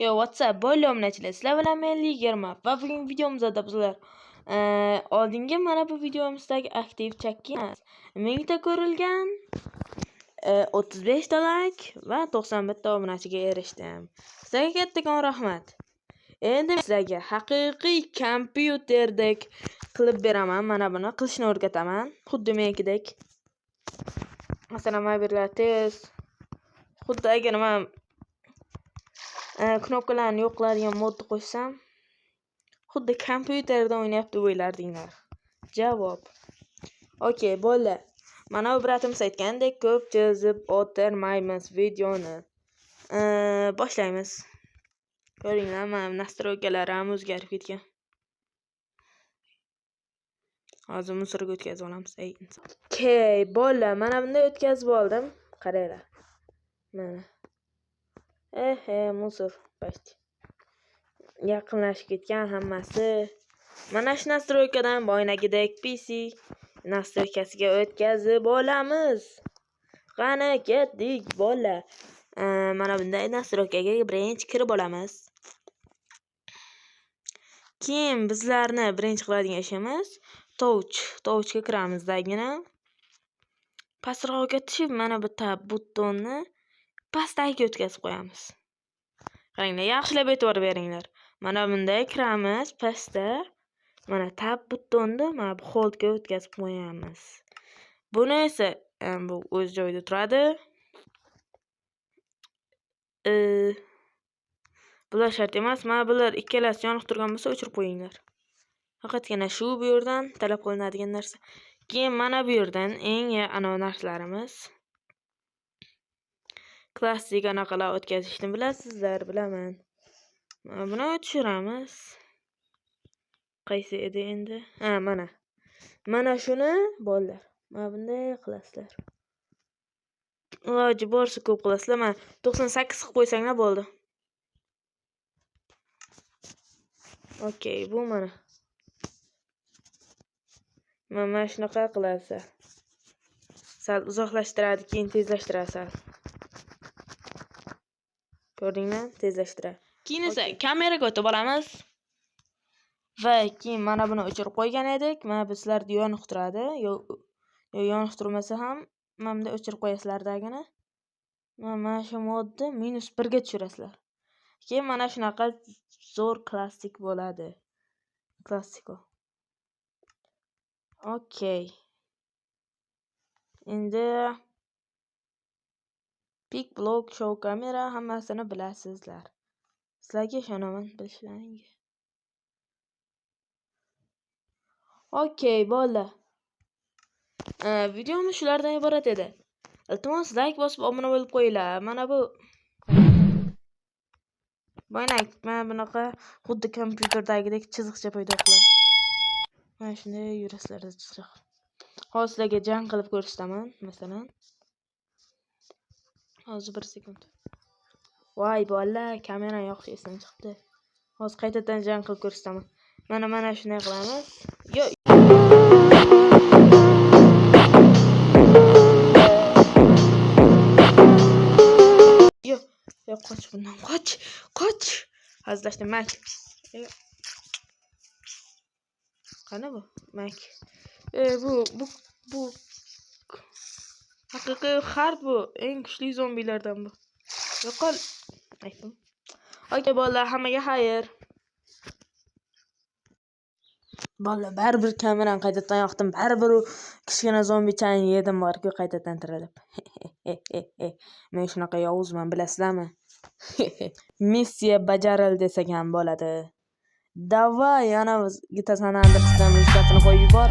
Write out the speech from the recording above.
Yo, WhatsApp bo'ylomchilar, sizlar bilan men Ligerman va bugungi videomizda bizlar oldingi mana bu videomizdagi aktiv chakki mingta ko'rilgan 35 ta like va 91 ta obunachiga erishdim. Sizlarga kattakon rahmat. Endi sizlarga haqiqiy kompyuterdek qilib beraman. Mana buni qilishni o'rgataman. Xuddi menikidek. Masalan, mobillar tez. Xuddi agar men knopkalarni yo'q qiladigan modni qo'shsam, xuddi kompyuterda o'ynayapti deb o'ylardinglar. Javob. Okey, bo'ldi. Mana bu bratimiz aytgandek, ko'p chizib o'tirmaymiz videoni. Boshlaymiz. Ko'ringlar, mana nastroykalarim o'zgarib ketgan. Hozir musorga o'tkazib olamiz. Okey, bo'ldi. Mana bunday o'tkazib oldim. Qaranglar. Mana. Musor почти. Yaqinlashib ketgan hammasi. Mana shu nastroykadan boynagidek PC nastroykasiga o'tkazib olamiz. Qani ketdik, bola. Mana bunday nastroykaga birinchi kirib olamiz. Keyin bizlarni birinchi qiladigan ishimiz touchga kiramizdagina. Pastroqqa tushib mana bu tab butonni pastdagiga o'tkazib qo'yamiz. Qaranglar, yaxshilab e'tibor beringlar. Mana bunday kiramiz pastda. Mana tab buttonni mana bu holdga o'tkazib qo'yamiz. Buni esa bu o'z joyida turadi. Bular shart emas. Mana bular ikkalasi yoniq turgan bo'lsa o'chirib qo'yinglar. Faqatgina shu bu yerdan talab qilinadigan narsa. Keyin mana bu yerdan eng anavi narsalarimiz. Klassik anaqalar o'tkazishni bilasizlar, bilaman. Buni tushiramiz. Qaysi edi endi? Mana. Mana shuni bolalar. Mana bunday qilasizlar. Iloji borsa ko'p qilasizlar. Mana 98 qilib qo'ysanglar bo'ldi. Okey, bu mana. Mana shunaqa qilasizlar. Sal uzoqlashtiradi, keyin tezlashtirasiz. Ko'rdinglar? Tezlashtiradi. Keyin esa kameraga o'tib olamiz. Va keyin mana buni o'chirib qo'ygan edik. Mana bizlarda yoniq turadi. Yo yoniq turmasa ham mana bunda o'chirib qo'yasizlardagina. Mana shu modni -1 ga tushirasizlar. Keyin mana shunaqa zo'r klassik bo'ladi. Klassiko. Okey. Endi Pick Block Show kamera hammasini bilasizlar. Sizlarga ishonaman bilishlaringga. Okey, bo'ldi. Videomiz shulardan iborat edi. Iltimos like bosib obuna bo'lib qo'yinglar. Mana bu mana bunaqa xuddi kompyuterdagidek chiziqcha paydo qiladi. Mana shunday yurasizlarda chiziq. Hozir sizlarga jang qilib ko'rsataman, masalan. Hozir 1 sekund. Voy bolalar, kamera yoqish esdan chiqdi. Hozir qaytadan jang qilib ko'rsataman. Mana shunday qilamiz. Yo, qoch bundan, qoch. Hazillashdim, Mak. Qani bu? Mak. Bu haqiqiy hard bu. Eng kuchli zombilardan bu. Yo'qol. Aytdim. Okey, bolalar, hammaga xayr. Bolalar, baribir kamerani qaytadan yoqdim. Baribir u kichkina zombichani yedim borku qaytadan tirilib. Men shunaqa yovuzman, bilasizlarmi? Missiya bajarildi desak ham bo'ladi. Davay, ana gitar sanandi qismini qo'yib yubor.